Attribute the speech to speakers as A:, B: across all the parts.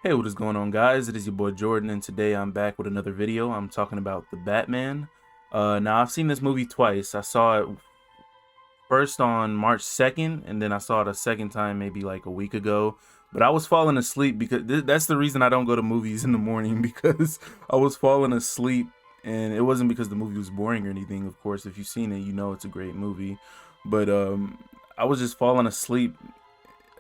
A: Hey, what is going on, guys? It is your boy Jordan, and today I'm back with another video. I'm talking about The Batman. Now, I've seen this movie twice. I saw it first on March 2nd, and then I saw it a second time maybe like a week ago. But I was falling asleep because that's the reason I don't go to movies in the morning because I was falling asleep, and it wasn't because the movie was boring or anything. Of course, if you've seen it, you know it's a great movie. But I was just falling asleep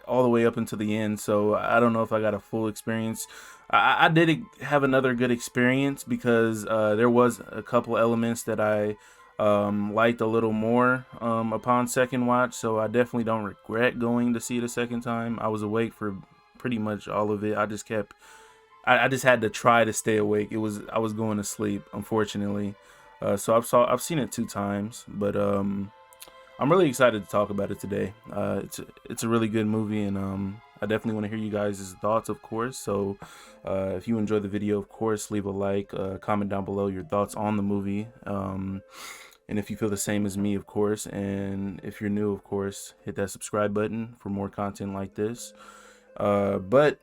A: all the way up until the end, so I don't know if I got a full experience. I did have another good experience because there was a couple elements that I liked a little more upon second watch, so I definitely don't regret going to see it a second time. I was awake for pretty much all of it. I just had to try to stay awake. I was going to sleep, unfortunately. So I've seen it two times, but I'm really excited to talk about it today. It's a really good movie, and I definitely want to hear you guys' thoughts, of course. So if you enjoy the video, of course, leave a like, comment down below your thoughts on the movie, and if you feel the same as me, of course. And if you're new, of course, hit that subscribe button for more content like this. But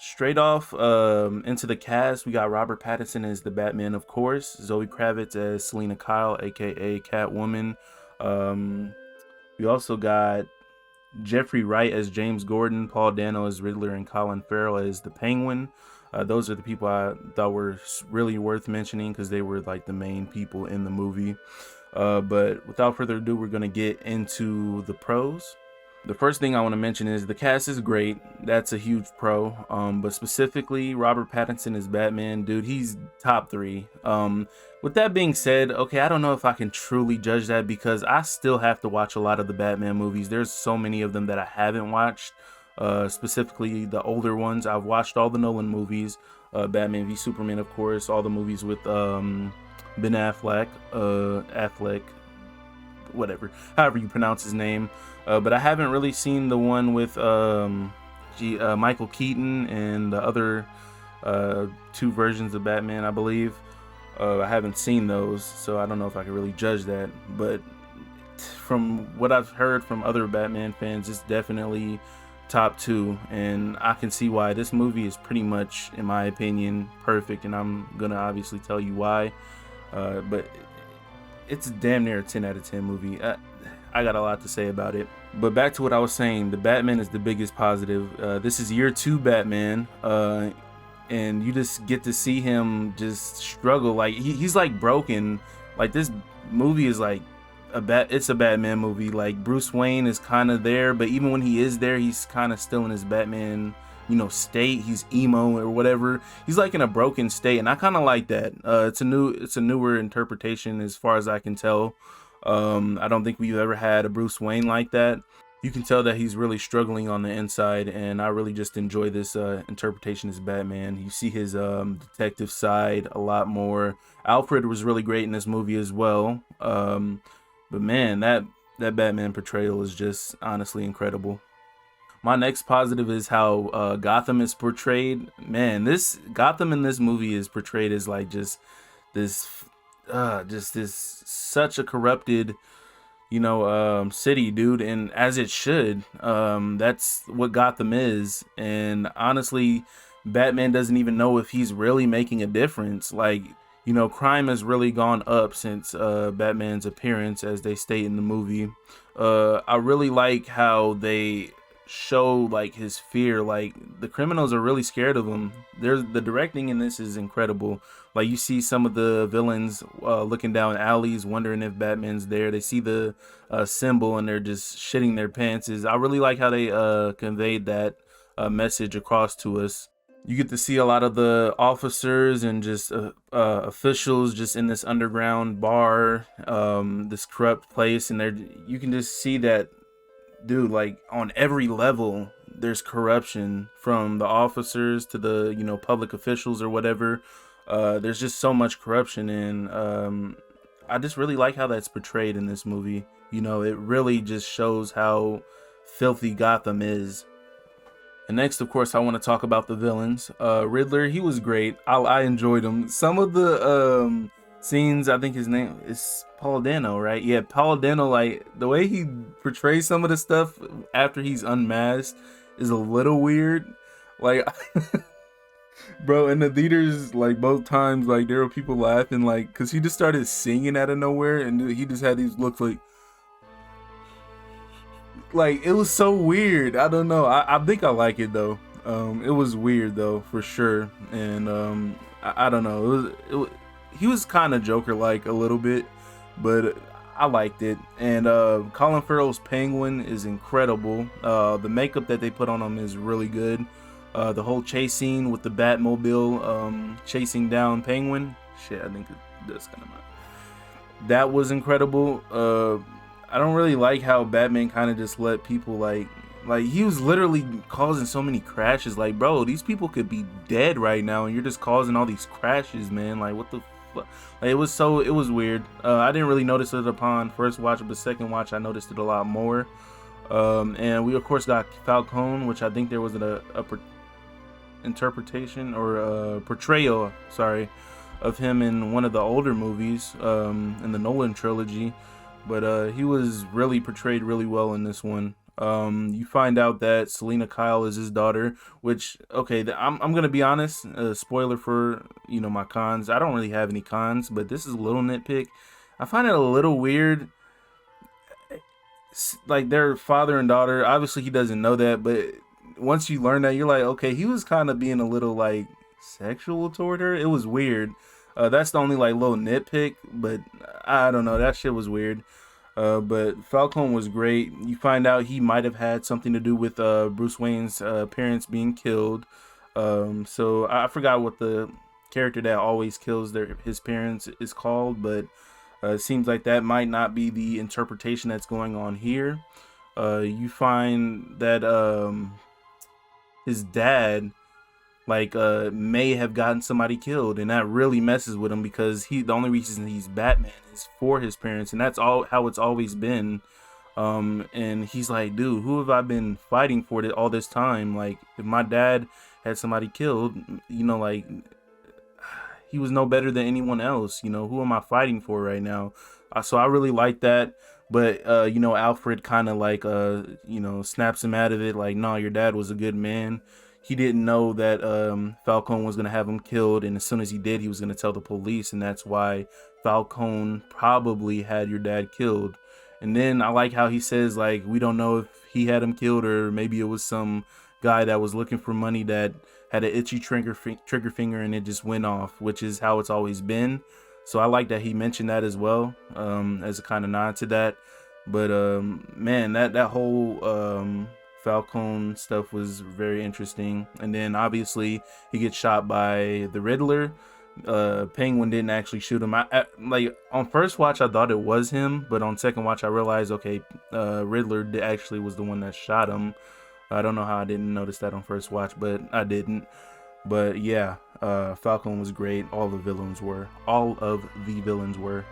A: straight off into the cast, we got Robert Pattinson as the Batman, of course, Zoe Kravitz as Selena Kyle, aka Catwoman. We also got Jeffrey Wright as James Gordon, Paul Dano as Riddler, and Colin Farrell as the Penguin. Those are the people I thought were really worth mentioning because they were like the main people in the movie. But without further ado, we're going to get into the pros. The first thing I want to mention is the cast is great. That's a huge pro. But specifically, Robert Pattinson as Batman, dude, he's top three. With that being said, okay, I don't know if I can truly judge that because I still have to watch a lot of the Batman movies. There's so many of them that I haven't watched. Specifically the older ones. I've watched all the Nolan movies, Batman v Superman, of course, all the movies with Ben Affleck, whatever, however you pronounce his name. But I haven't really seen the one with Michael Keaton and the other two versions of Batman, I believe. I haven't seen those, so I don't know if I can really judge that. But from what I've heard from other Batman fans, it's definitely top two, and I can see why. This movie is pretty much, in my opinion, perfect, and I'm gonna obviously tell you why. But it's damn near a 10 out of 10 movie. I got a lot to say about it. But back to what I was saying, the Batman is the biggest positive. This is year two Batman, and you just get to see him just struggle. Like he's like broken. Like this movie is like it's a Batman movie. Like Bruce Wayne is kind of there, but even when he is there, he's kind of still in his Batman, state. He's emo or whatever. He's like in a broken state, and I kind of like that. It's a newer interpretation as far as I can tell. I don't think we've ever had a Bruce Wayne like that. You can tell that he's really struggling on the inside, and I really just enjoy this interpretation as Batman. You see his detective side a lot more. Alfred was really great in this movie as well. But man, that Batman portrayal is just honestly incredible. My next positive is how Gotham is portrayed. Man, this Gotham in this movie is portrayed as like just this such a corrupted city, dude, and as it should. That's what Gotham is, and honestly, Batman doesn't even know if he's really making a difference. Like, crime has really gone up since Batman's appearance, as they state in the movie. I really like how they show like his fear. Like the criminals are really scared of him. The directing in this is incredible. Like you see some of the villains looking down alleys wondering if Batman's there. They see the symbol and they're just shitting their pants. I really like how they conveyed that message across to us. You get to see a lot of the officers and just officials just in this underground bar, this corrupt place, and you can just see that, dude, like on every level there's corruption, from the officers to the public officials or whatever. There's just so much corruption, and I just really like how that's portrayed in this movie. It really just shows how filthy Gotham is. And next, of course, I want to talk about the villains. Riddler, he was great. I enjoyed him. Some of the scenes, I think his name is Paul Dano, right? Yeah, Paul Dano, like the way he portrays some of the stuff after he's unmasked is a little weird. Like Bro, in the theaters, like both times, like there were people laughing, like, because he just started singing out of nowhere, and he just had these looks like it was so weird. I don't know. I think I like it though. It was weird though for sure, and I don't know. He was kind of Joker like a little bit, but I liked it. And Colin Farrell's Penguin is incredible. The makeup that they put on him is really good. The whole chase scene with the Batmobile chasing down Penguin, shit, I think that's kind of that was incredible. I don't really like how Batman kind of just let people like he was literally causing so many crashes. Like, bro, these people could be dead right now, and you're just causing all these crashes, man. Like, what the fuck? Like, it was weird. I didn't really notice it upon first watch, but second watch I noticed it a lot more. And we of course got Falcone, which I think there was a interpretation or a portrayal, sorry, of him in one of the older movies in the Nolan trilogy, but he was really portrayed really well in this one. You find out that Selena Kyle is his daughter, which, okay, I'm gonna be honest, spoiler for, you know, my cons. I don't really have any cons, but this is a little nitpick. I find it a little weird, like their father and daughter. Obviously he doesn't know that, but once you learn that, you're like, okay, he was kind of being a little like sexual toward her. It was weird. That's the only like little nitpick, but I don't know, that shit was weird. But Falcone was great. You find out he might have had something to do with Bruce Wayne's parents being killed. So I forgot what the character that always kills his parents is called, but it seems like that might not be the interpretation that's going on here. You find that his dad may have gotten somebody killed, and that really messes with him because the only reason he's Batman is for his parents, and that's all how it's always been. And he's like, dude, who have I been fighting for all this time? Like, if my dad had somebody killed, you know, like, he was no better than anyone else. You know, who am I fighting for right now? So I really like that. But you know, Alfred kind of like you know, snaps him out of it, like, no, your dad was a good man. He didn't know that Falcone was gonna have him killed, and as soon as he did, he was gonna tell the police, and that's why Falcone probably had your dad killed. And then I like how he says, like, we don't know if he had him killed or maybe it was some guy that was looking for money that had an itchy trigger finger and it just went off, which is how it's always been. So I like that he mentioned that as well, as a kind of nod to that. But man, that whole Falcone stuff was very interesting. And then obviously he gets shot by the Riddler. Penguin didn't actually shoot him. Like on first watch I thought it was him, but on second watch I realized, okay, Riddler actually was the one that shot him. I don't know how I didn't notice that on first watch, but I didn't. But yeah, Falcone was great. All of the villains were.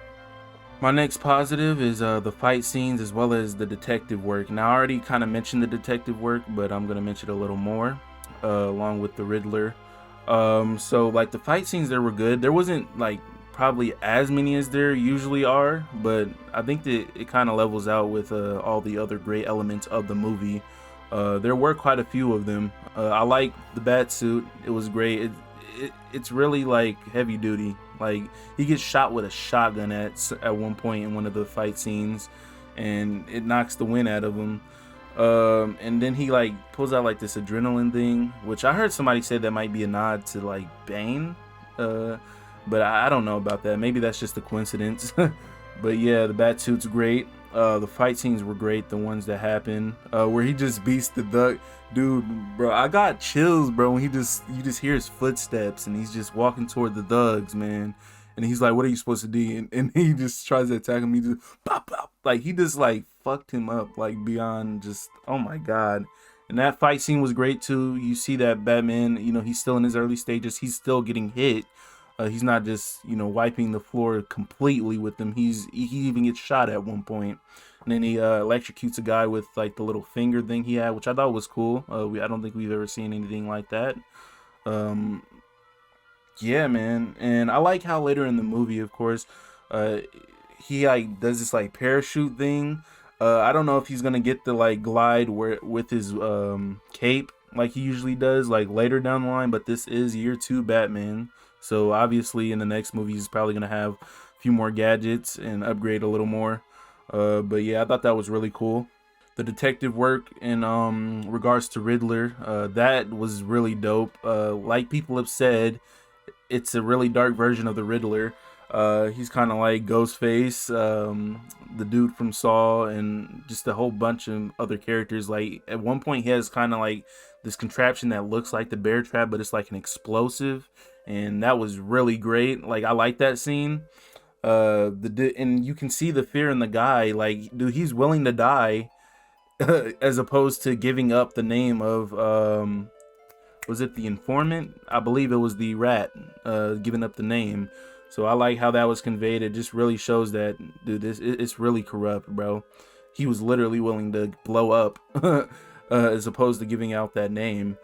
A: My next positive is the fight scenes as well as the detective work. Now I already kind of mentioned the detective work, but I'm gonna mention it a little more, along with the Riddler. So like the fight scenes there were good. There wasn't like probably as many as there usually are, but I think that it kind of levels out with all the other great elements of the movie. There were quite a few of them. I like the bat suit. It was great. It's really like heavy duty. Like he gets shot with a shotgun at one point in one of the fight scenes, and it knocks the wind out of him. And then he like pulls out like this adrenaline thing, which I heard somebody say that might be a nod to like Bane. But I don't know about that. Maybe that's just a coincidence. But yeah, the bat suit's great. The fight scenes were great, the ones that happen, where he just beats the duck. Dude, bro, I got chills, bro, when you just hear his footsteps and he's just walking toward the thugs, man. And he's like, what are you supposed to do? And he just tries to attack him. He just pop, pop. Like he just like fucked him up like beyond just, oh my god. And that fight scene was great too. You see that Batman, you know, he's still in his early stages. He's still getting hit. He's not just, you know, wiping the floor completely with them. He even gets shot at one point. And then he electrocutes a guy with like the little finger thing he had, which I thought was cool. I don't think we've ever seen anything like that. Yeah, man. And I like how later in the movie, of course, he like does this like parachute thing. I don't know if he's gonna get the like glide with his cape, like he usually does, like later down the line. But this is year 2 Batman, so obviously in the next movie he's probably gonna have a few more gadgets and upgrade a little more. But yeah, I thought that was really cool. The detective work in regards to Riddler, that was really dope. Like people have said, it's a really dark version of the Riddler. He's kind of like Ghostface, the dude from Saw, and just a whole bunch of other characters. Like at one point, he has kind of like this contraption that looks like the bear trap, but it's like an explosive, and that was really great. Like I like that scene. And you can see the fear in the guy. Like, dude, he's willing to die as opposed to giving up the name of was it the informant? I believe it was the rat, giving up the name. So I like how that was conveyed. It just really shows that, dude, it's really corrupt, bro. He was literally willing to blow up as opposed to giving out that name.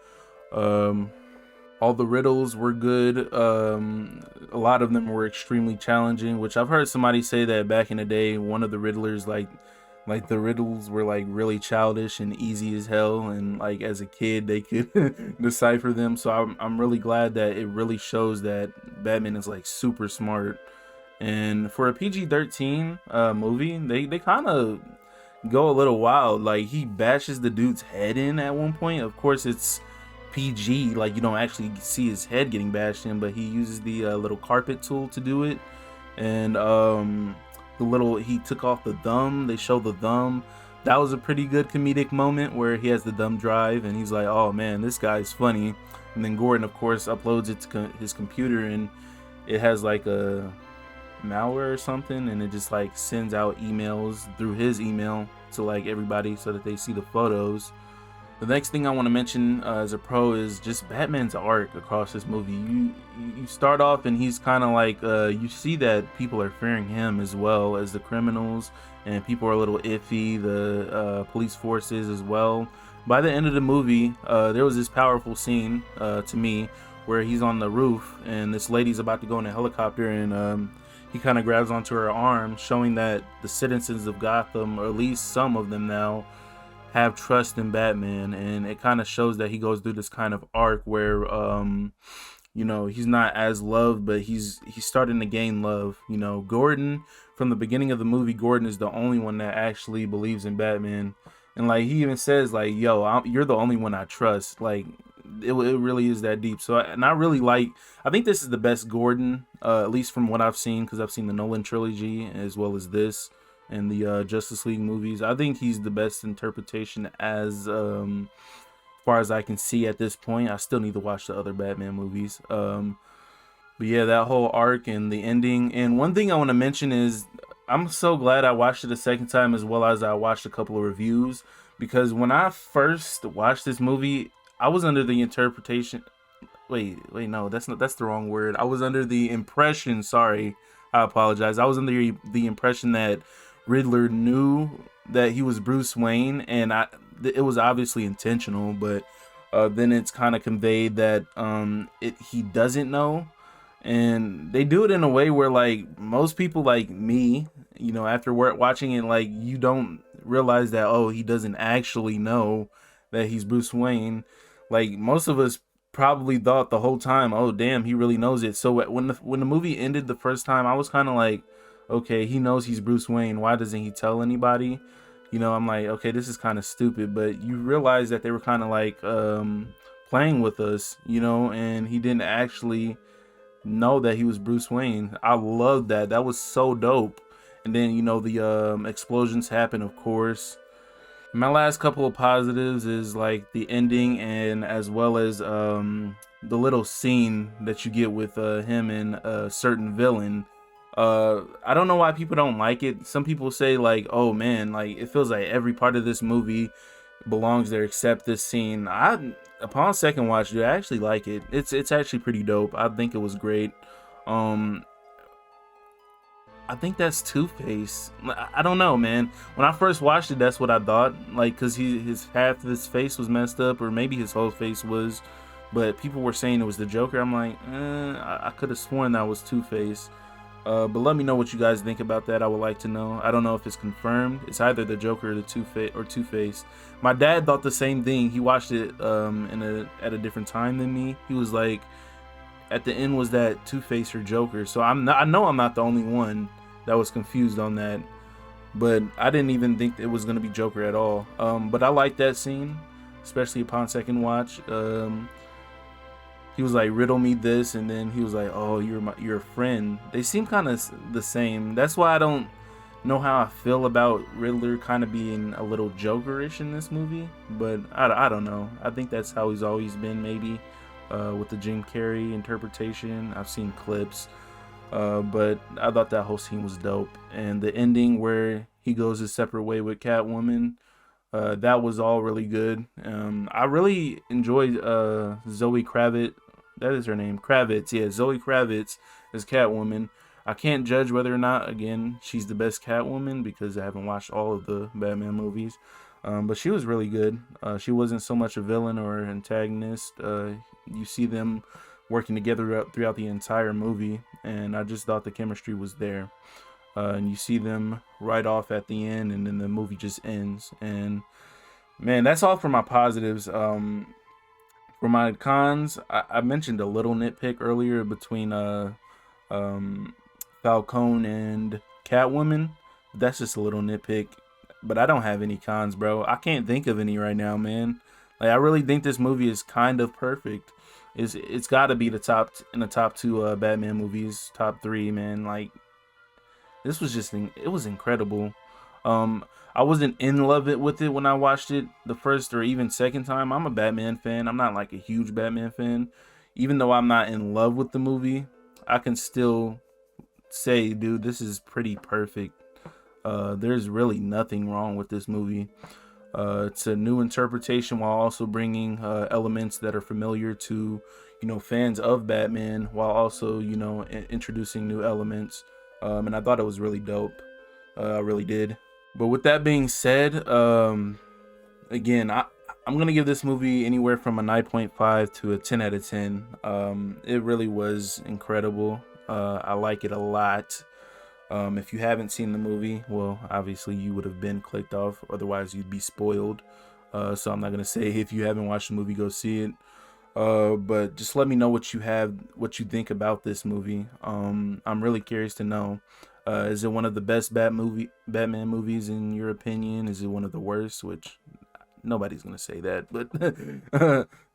A: All the riddles were good. A lot of them were extremely challenging, which I've heard somebody say that back in the day, one of the Riddlers, like the riddles were like really childish and easy as hell, and like as a kid they could decipher them. So I'm really glad that it really shows that Batman is like super smart. And for a PG-13 movie, they kind of go a little wild. Like he bashes the dude's head in at one point. Of course it's PG, like you don't actually see his head getting bashed in, but he uses the little carpet tool to do it. And he took off the thumb. They show the thumb. That was a pretty good comedic moment where he has the thumb drive and he's like, oh man, this guy's funny. And then Gordon of course uploads it to his computer, and it has like a malware or something, and it just like sends out emails through his email to like everybody so that they see the photos. The next thing I want to mention as a pro is just Batman's arc across this movie. You start off and he's kind of like, you see that people are fearing him as well as the criminals, and people are a little iffy, the police forces as well. By the end of the movie, there was this powerful scene to me where he's on the roof and this lady's about to go in a helicopter, and he kind of grabs onto her arm, showing that the citizens of Gotham, or at least some of them now, have trust in Batman. And it kind of shows that he goes through this kind of arc where he's not as loved, but he's starting to gain love. Gordon, from the beginning of the movie, Gordon is the only one that actually believes in Batman, and like he even says like, yo, you're the only one I trust. Like it really is that deep. So I think this is the best Gordon, at least from what I've seen, because I've seen the Nolan trilogy as well as this and the Justice League movies. I think he's the best interpretation as far as I can see at this point. I still need to watch the other Batman movies. But yeah, that whole arc and the ending. And one thing I want to mention is I'm so glad I watched it a second time as well as I watched a couple of reviews, because when I first watched this movie, I was under the interpretation. Wait, no, that's the wrong word. I was under the impression. Sorry, I apologize. I was under the impression that Riddler knew that he was Bruce Wayne, and it was obviously intentional, but then it's kind of conveyed that he doesn't know, and they do it in a way where like most people like me, after watching it, like you don't realize that, oh, he doesn't actually know that he's Bruce Wayne. Like most of us probably thought the whole time, oh damn, he really knows it. So when the movie ended the first time, I was kind of like, okay, he knows he's Bruce Wayne. Why doesn't he tell anybody? I'm like, okay, this is kind of stupid. But you realize that they were kind of like playing with us, and he didn't actually know that he was Bruce Wayne. I loved that. That was so dope. And then, the explosions happen, of course. My last couple of positives is like the ending, and as well as the little scene that you get with him and a certain villain. I don't know why people don't like it. Some people say like, oh man, like it feels like every part of this movie belongs there except this scene. Upon second watch, dude, I actually like it. It's actually pretty dope. I think it was great. I think that's Two-Face. I don't know, man. When I first watched it, that's what I thought. Like, because half of his face was messed up, or maybe his whole face was. But people were saying it was the Joker. I'm like, I could have sworn that was Two-Face. But let me know what you guys think about that. I would like to know. I don't know if it's confirmed. It's either the Joker or the Two-Face. My dad thought the same thing. He watched it at a different time than me. He was like, at the end, was that Two-Face or Joker? So I know I'm not the only one that was confused on that. But I didn't even think it was gonna be Joker at all. But I like that scene, especially upon second watch. He was like, riddle me this, and then he was like, oh, you're a friend. They seem kind of the same. That's why I don't know how I feel about Riddler kind of being a little Joker-ish in this movie. But I don't know. I think that's how he's always been, maybe, with the Jim Carrey interpretation. I've seen clips, but I thought that whole scene was dope. And the ending where he goes his separate way with Catwoman, that was all really good. I really enjoyed Zoe Kravitz. That is her name, Kravitz. Yeah, Zoe Kravitz as Catwoman. I can't judge whether or not, again, she's the best Catwoman because I haven't watched all of the Batman movies. But she was really good. She wasn't so much a villain or an antagonist. You see them working together throughout the entire movie, and I just thought the chemistry was there. And you see them right off at the end, and then the movie just ends. And man, that's all for my positives. For my cons, I mentioned a little nitpick earlier between Falcone and Catwoman. That's just a little nitpick, but I don't have any cons, bro. I can't think of any right now, man. Like, I really think this movie is kind of perfect. It's got to be the top two Batman movies, top three, man. Like, this was it was incredible. I wasn't in love with it when I watched it the first or even second time. I'm a Batman fan. I'm not like a huge Batman fan. Even though I'm not in love with the movie, I can still say, dude, this is pretty perfect. There's really nothing wrong with this movie. It's a new interpretation while also bringing elements that are familiar to, fans of Batman, while also, introducing new elements. And I thought it was really dope. I really did. But with that being said, again, I'm going to give this movie anywhere from a 9.5 to a 10 out of 10. It really was incredible. I like it a lot. If you haven't seen the movie, well, obviously you would have been clicked off. Otherwise, you'd be spoiled. So I'm not going to say if you haven't watched the movie, go see it. But just let me know what you think about this movie. I'm really curious to know. Is it one of the best Batman movies in your opinion? Is it one of the worst? Which nobody's gonna say that, but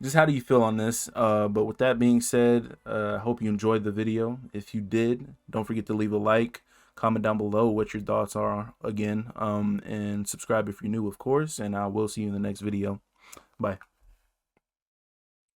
A: just how do you feel on this? But with that being said, I hope you enjoyed the video. If you did, don't forget to leave a like, comment down below what your thoughts are again, and subscribe if you're new, of course. And I will see you in the next video. Bye.